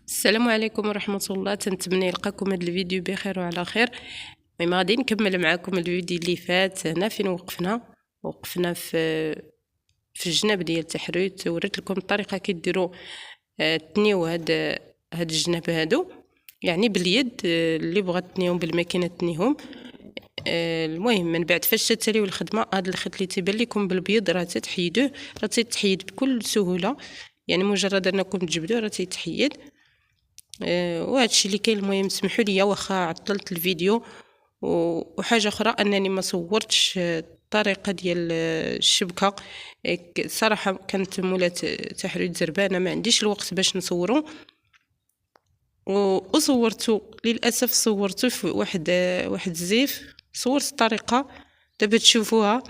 السلام عليكم ورحمة الله. تنتمنى يلقاكم هذا الفيديو بخير وعلى خير. المهم غادي نكمل معكم الفيديو اللي فات. هنا فين وقفنا في الجناب ديال التحريت. وريت لكم الطريقة كيديروا تنيو هاد الجناب هادو، يعني باليد. اللي بغات تنيهم بالماكينه تنيهم. المهم من بعد فاش تتساليو الخدمه، هذا الخيط اللي تيبان لكم بالبيض راه تتحيدوه، راه تيتحيد بكل سهوله، يعني مجرد انكم تجبدوه راه تيتحيد. وهادشي اللي كاين. المهم سمحوا لي واخا عطلت الفيديو. وحاجه اخرى انني ما صورتش الطريقه ديال الشبكه. صراحه كانت مولات تحريت زربانه، ما عنديش الوقت باش نصورو. وصورته للاسف، صورته في واحد الزيف. صورت الطريقه دابا تشوفوها،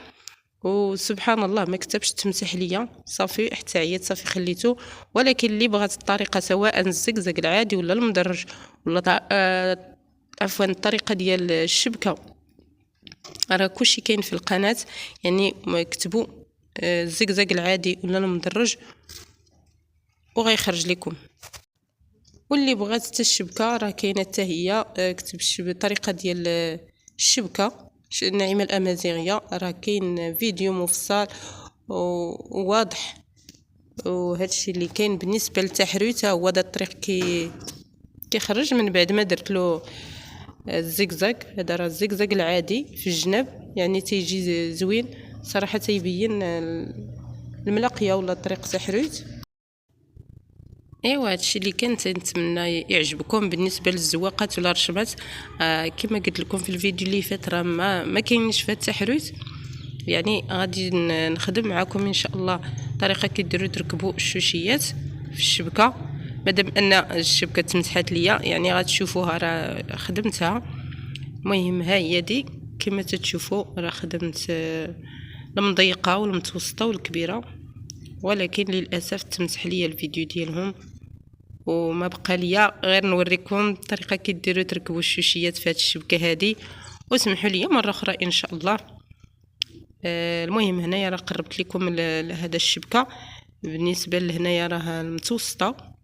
وسبحان الله ما كتبش تمسح ليا. صافي حتى عييت، صافي خليته. ولكن اللي بغات الطريقه سواء الزقزق العادي ولا المدرج ولا عفوا الطريقه ديال الشبكه، راه كلشي كاين في القناه. يعني كتبوا الزقزق العادي ولا المدرج وغيخرج لكم. واللي بغات حتى الشبكه راه كاينه حتى هي. كتب الطريقه ديال الشبكه الناعمه الامازيغيه، راه كاين فيديو مفصل وواضح. وهادشي اللي كاين بالنسبه للتحريت. هو هذا الطريق كيخرج من بعد ما درت له الزقزق. هذا راه الزقزق العادي في الجناب، يعني تيجي زوين صراحه، تيبين الملاقيه ولا طريق تحريت. ايوا هادشي اللي كنت نتمنى يعجبكم بالنسبه للزواقات ولا الرشمات. كما قلت لكم في الفيديو اللي فات، راه ما كاينش في التحريت. يعني غادي نخدم معكم ان شاء الله طريقه كيديروا تركبوا الشوشيات في الشبكه. مادام ان الشبكه تمسحات ليا، يعني غتشوفوها راه خدمتها. المهم ها هي دي كما تتشوفوا، راه خدمت المضيقه والمتوسطه والكبيره. ولكن للاسف تمسح ليا الفيديو ديالهم، وما بقى ليا غير نوريكم الطريقه كيديروا تركبوا الشوشيات في هذه الشبكه هذه. وسمحوا لي مره اخرى ان شاء الله. المهم هنايا راه قربت لكم هذا الشبكه. بالنسبه لهنايا راه المتوسطه،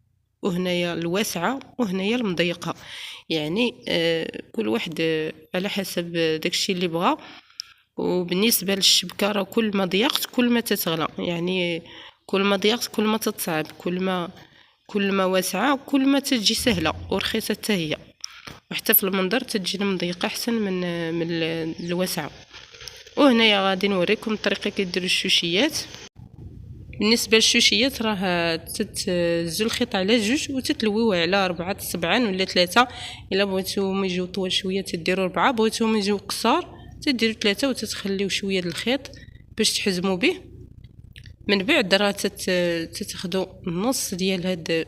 وهنايا الواسعه، وهنايا المضيقه. يعني كل واحد على حسب داكشي اللي بغى. وبالنسبه للشبكه راه كل ما ضيقت كل ما تتغلى، يعني كل ما ضيقت كل ما تتصعب، كل ما واسعه كل ما تجي سهله ورخيصه حتى هي. وحتى في المنظر تجي المضيقه احسن من الواسعه. وهنايا غادي نوريكم الطريقه كيديروا الشوشيات. بالنسبه للشوشيات راه تتزو الخيط على جوج وتتلويوه على 4 7 ولا 3. الا بغيتوهم يجيو طوال شويه تديروا 4، بغيتوهم يجيو قصار تديروا 3، وتتخليو شويه د الخيط باش تحزموا به. من بعد راه تتاخذوا النص ديال هاد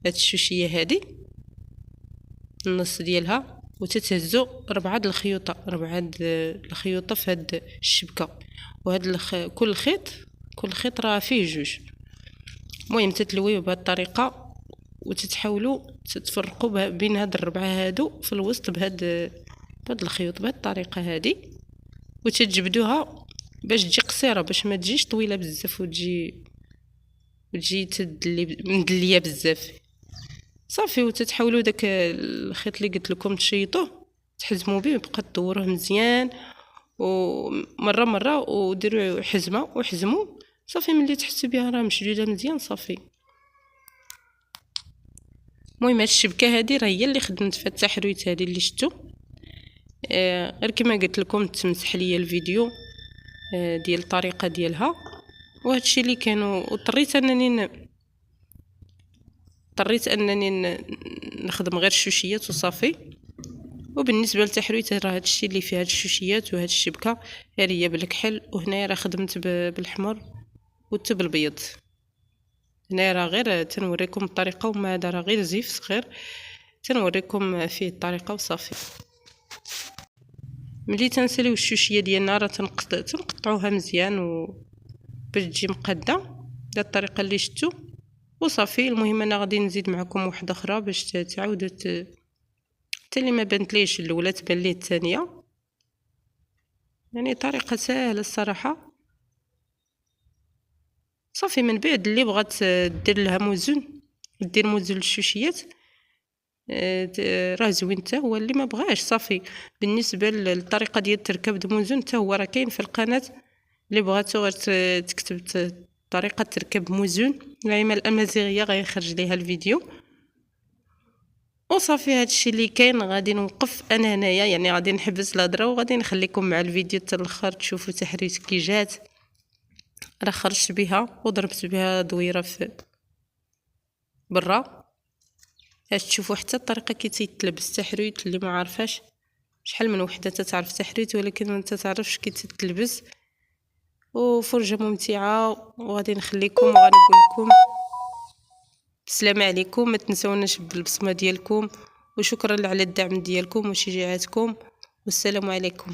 الشوشيه هذه، النص ديالها، وتتهزوا 4 د الخيوطه، 4 د الخيوطه في هاد الشبكه. وهاد كل خيط راه فيه جوج. المهم تتلويو بهذه الطريقه، وتتحاولوا تفرقوا بين هاد الربعه هادو في الوسط بهاد الخيوط بهذه الطريقه هذه. وتجبدوها باش تجي قصيره، باش ما تجيش طويله بزاف وتجي مدليه بزاف. صافي وتتحاولوا داك الخيط اللي قلت لكم تشيطوه، تحزموا به، وبقى تدوروه مزيان ومره وديروا حزمه وحزموا. صافي ملي تحسوا بها راه مشدوده مزيان صافي. المهم هاد الشبكه هذه راه هي اللي خدمت في التحريت هذه اللي شفتوا. غير كما قلت لكم تمسح ليا الفيديو ديال الطريقه ديالها. وهادشي اللي كانوا. واضطريت انني نخدم غير الشوشيات وصافي. وبالنسبه للتحريت راه هادشي اللي فيه هاد الشوشيات وهاد الشبكه هي بالكحل. وهنايا راه خدمت بالحمر وحتى بالبيض. هنا راه غير تنوريكم الطريقه، وما هذا راه غير زيف صغير تنوريكم فيه الطريقه وصافي. ملي تنساليو الشوشيه ديالنا راه تنقطعوها مزيان باش تجي مقاده بهذه الطريقه اللي شفتوا وصافي. المهم انا غادي نزيد معكم واحده اخرى باش تعاودوا حتى اللي ما بانت الاولى تبان ليه الثانيه. يعني طريقه سهله الصراحه. صافي من بعد اللي بغات دير لها موزون دير موزون للشوشيات. راه زوين حتى هو. اللي ما بغاش صافي. بالنسبه للطريقه ديال تركب الموزون حتى هو راه كاين في القناه، اللي بغاتو غير تكتب طريقه تركب موزون العلامه الامازيغيه غيخرج ليها الفيديو. وصافي هادشي اللي كاين. غادي نوقف انا هنايا، يعني غادي نحبس الهضره وغادي نخليكم مع الفيديو حتى الاخر تشوفوا تحريت كي جات. راه خرجت بها وضربت بها دويره في برا باش تشوفوا حتى الطريقه كي تيتلبس تحريت. اللي ما عارفاش شحال من وحده تتعرف تحريت ولكن ما تتعرفش كي تتلبس. وفرجه ممتعه. وغادي نخليكم وغادي نقول لكم السلام عليكم. ما تنسوناش بالبصمه ديالكم، وشكرا على الدعم ديالكم وشجاعتكم، والسلام عليكم.